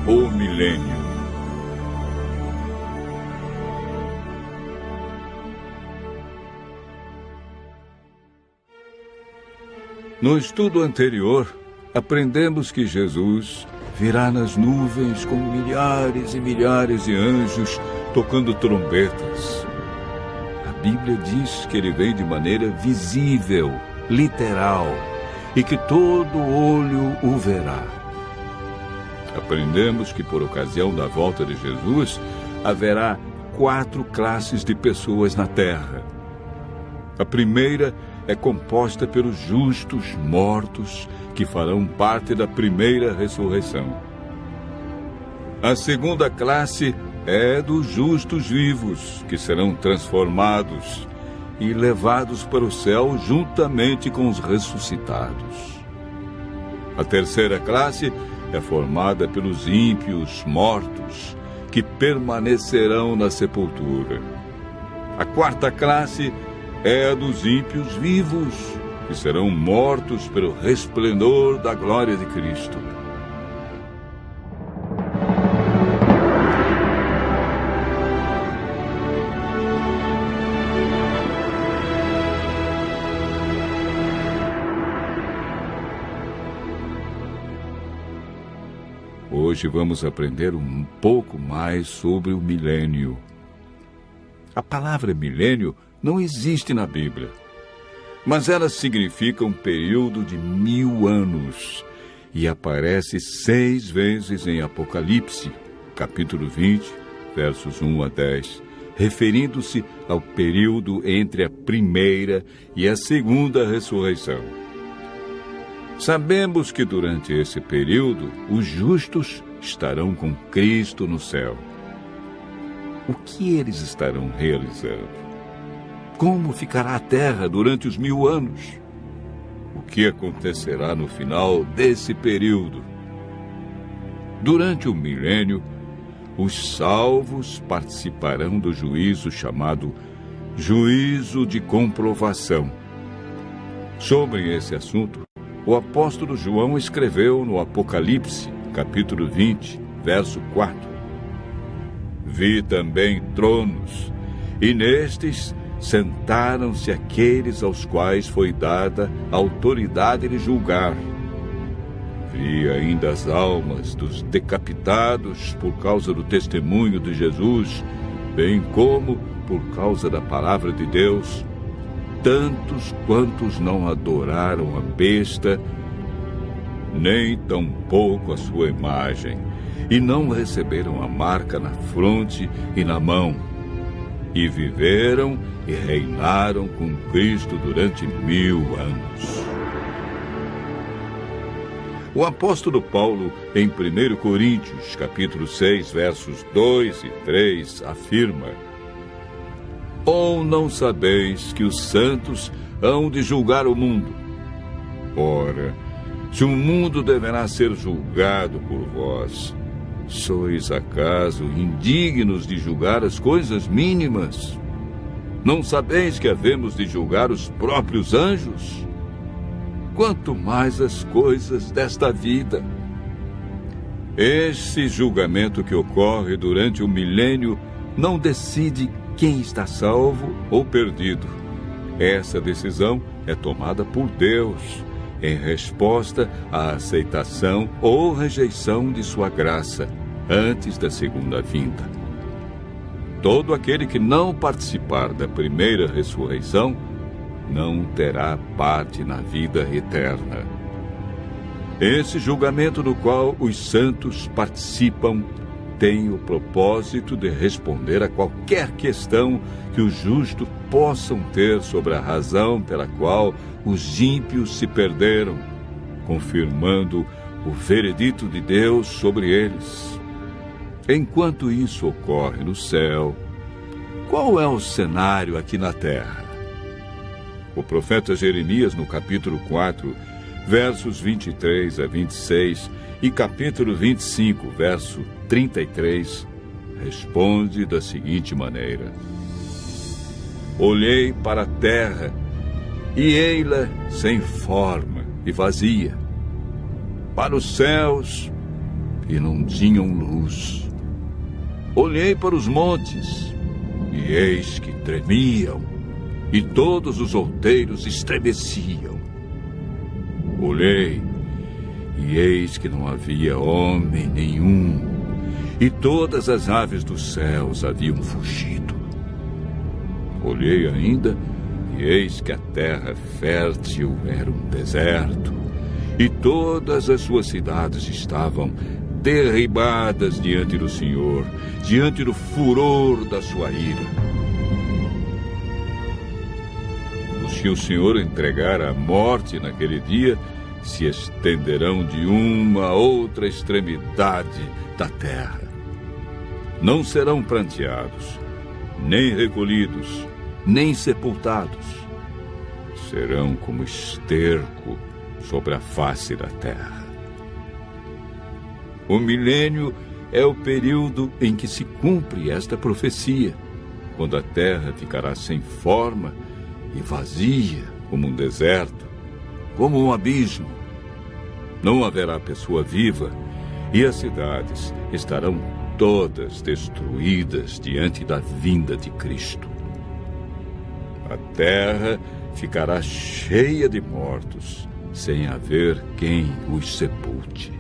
o milênio. No estudo anterior, aprendemos que Jesus virá nas nuvens com milhares e milhares de anjos tocando trombetas. A Bíblia diz que ele vem de maneira visível, literal, e que todo olho o verá. Aprendemos que por ocasião da volta de Jesus, haverá 4 classes de pessoas na terra. A primeira é composta pelos justos mortos, que farão parte da primeira ressurreição. A segunda classe é dos justos vivos, que serão transformados e levados para o céu juntamente com os ressuscitados. A terceira classe é formada pelos ímpios mortos, que permanecerão na sepultura. A quarta classe é a dos ímpios vivos, que serão mortos pelo resplendor da glória de Cristo. Hoje vamos aprender um pouco mais sobre o milênio. A palavra milênio não existe na Bíblia, mas ela significa um período de 1000 anos e aparece 6 vezes em Apocalipse, capítulo 20, versos 1 a 10, referindo-se ao período entre a primeira e a segunda ressurreição. Sabemos que durante esse período os justos estarão com Cristo no céu. O que eles estarão realizando? Como ficará a terra durante os 1000 anos? O que acontecerá no final desse período? Durante o milênio, os salvos participarão do juízo chamado juízo de comprovação. Sobre esse assunto, o apóstolo João escreveu no Apocalipse, capítulo 20, verso 4. Vi também tronos, e nestes sentaram-se aqueles aos quais foi dada a autoridade de julgar. Vi ainda as almas dos decapitados por causa do testemunho de Jesus, bem como por causa da palavra de Deus, tantos quantos não adoraram a besta, nem tampouco a sua imagem, e não receberam a marca na fronte e na mão, e viveram e reinaram com Cristo durante 1000 anos. O apóstolo Paulo, em 1 Coríntios, capítulo 6, versos 2 e 3, afirma: Ou não sabeis que os santos hão de julgar o mundo? Ora, se o mundo deverá ser julgado por vós, sois acaso indignos de julgar as coisas mínimas? Não sabeis que havemos de julgar os próprios anjos? Quanto mais as coisas desta vida. Esse julgamento que ocorre durante o milênio não decide quem está salvo ou perdido. Essa decisão é tomada por Deus, em resposta à aceitação ou rejeição de sua graça, antes da segunda vinda. Todo aquele que não participar da primeira ressurreição não terá parte na vida eterna. Esse julgamento no qual os santos participam tem o propósito de responder a qualquer questão que os justos possam ter sobre a razão pela qual os ímpios se perderam, confirmando o veredito de Deus sobre eles. Enquanto isso ocorre no céu, qual é o cenário aqui na terra? O profeta Jeremias, no capítulo 4, versos 23 a 26, e capítulo 25, verso 33, responde da seguinte maneira: Olhei para a terra, e ei-la sem forma e vazia. Para os céus, e não tinham luz. Olhei para os montes, e eis que tremiam, e todos os outeiros estremeciam. Olhei, e eis que não havia homem nenhum, e todas as aves dos céus haviam fugido. Olhei ainda, e eis que a terra fértil era um deserto, e todas as suas cidades estavam derribadas diante do Senhor, diante do furor da sua ira. Os que o Senhor entregar à morte naquele dia se estenderão de uma a outra extremidade da terra. Não serão pranteados, nem recolhidos, nem sepultados. Serão como esterco sobre a face da terra. O milênio é o período em que se cumpre esta profecia, quando a terra ficará sem forma e vazia como um deserto, como um abismo. Não haverá pessoa viva e as cidades estarão todas destruídas diante da vinda de Cristo. A terra ficará cheia de mortos, sem haver quem os sepulte.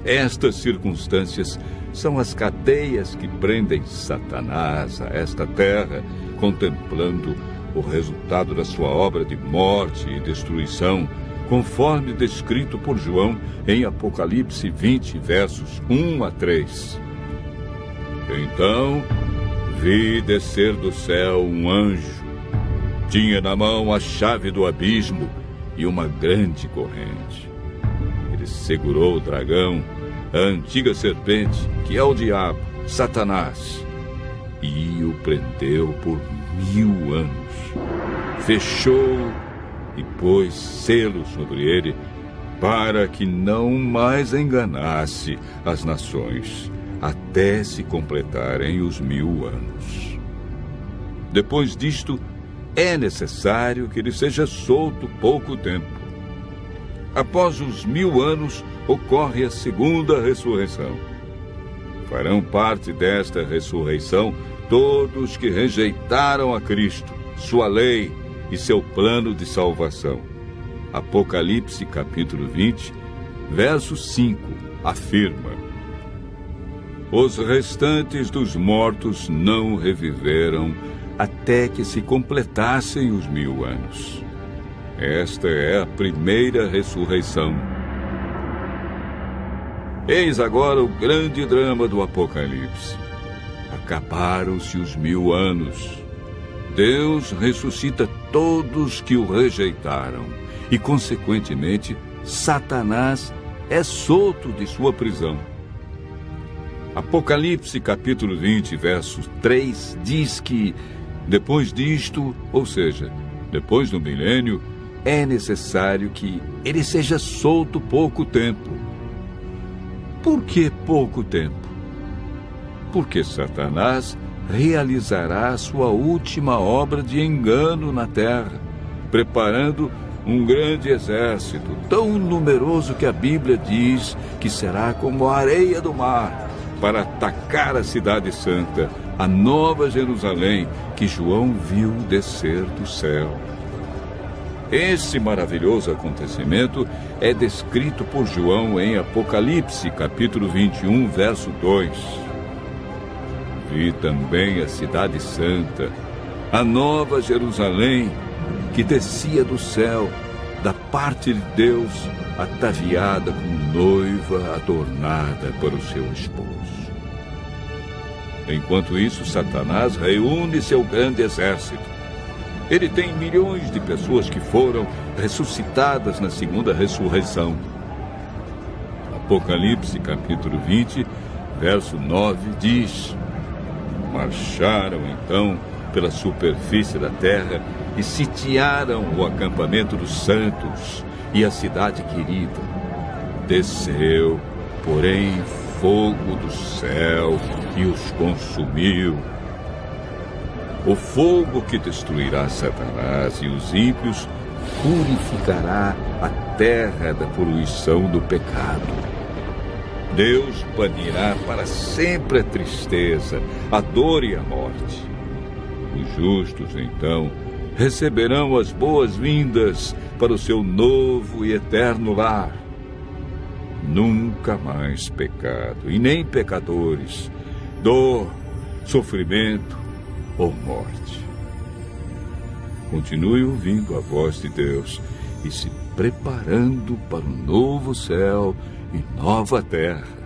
Estas circunstâncias são as cadeias que prendem Satanás a esta terra, contemplando o resultado da sua obra de morte e destruição, conforme descrito por João em Apocalipse 20, versos 1 a 3. Então vi descer do céu um anjo. Tinha na mão a chave do abismo e uma grande corrente. Ele segurou o dragão, a antiga serpente, que é o diabo, Satanás, e o prendeu por 1000 anos. Fechou e pôs selo sobre ele, para que não mais enganasse as nações, até se completarem os 1000 anos. Depois disto, é necessário que ele seja solto pouco tempo. Após os 1000 anos, ocorre a segunda ressurreição. Farão parte desta ressurreição todos que rejeitaram a Cristo, sua lei e seu plano de salvação. Apocalipse capítulo 20, verso 5, afirma: os restantes dos mortos não reviveram até que se completassem os 1000 anos. Esta é a primeira ressurreição. Eis agora o grande drama do Apocalipse. Acabaram-se os 1000 anos. Deus ressuscita todos que o rejeitaram e, consequentemente, Satanás é solto de sua prisão. Apocalipse capítulo 20, verso 3, diz que, depois disto, ou seja, depois do milênio, é necessário que ele seja solto pouco tempo. Por que pouco tempo? Porque Satanás realizará a sua última obra de engano na terra, preparando um grande exército, tão numeroso que a Bíblia diz que será como a areia do mar, para atacar a cidade santa, a nova Jerusalém, que João viu descer do céu. Esse maravilhoso acontecimento é descrito por João em Apocalipse, capítulo 21, verso 2. Vi também a cidade santa, a nova Jerusalém, que descia do céu, da parte de Deus, ataviada como noiva adornada para o seu esposo. Enquanto isso, Satanás reúne seu grande exército. Ele tem milhões de pessoas que foram ressuscitadas na segunda ressurreição. Apocalipse, capítulo 20, verso 9, diz: marcharam, então, pela superfície da terra e sitiaram o acampamento dos santos e a cidade querida. Desceu, porém, fogo do céu e os consumiu. O fogo que destruirá Satanás e os ímpios purificará a terra da poluição do pecado. Deus banirá para sempre a tristeza, a dor e a morte. Os justos, então, receberão as boas-vindas para o seu novo e eterno lar. Nunca mais pecado, e nem pecadores, dor, sofrimento ou morte. Continue ouvindo a voz de Deus e se preparando para um novo céu e nova terra.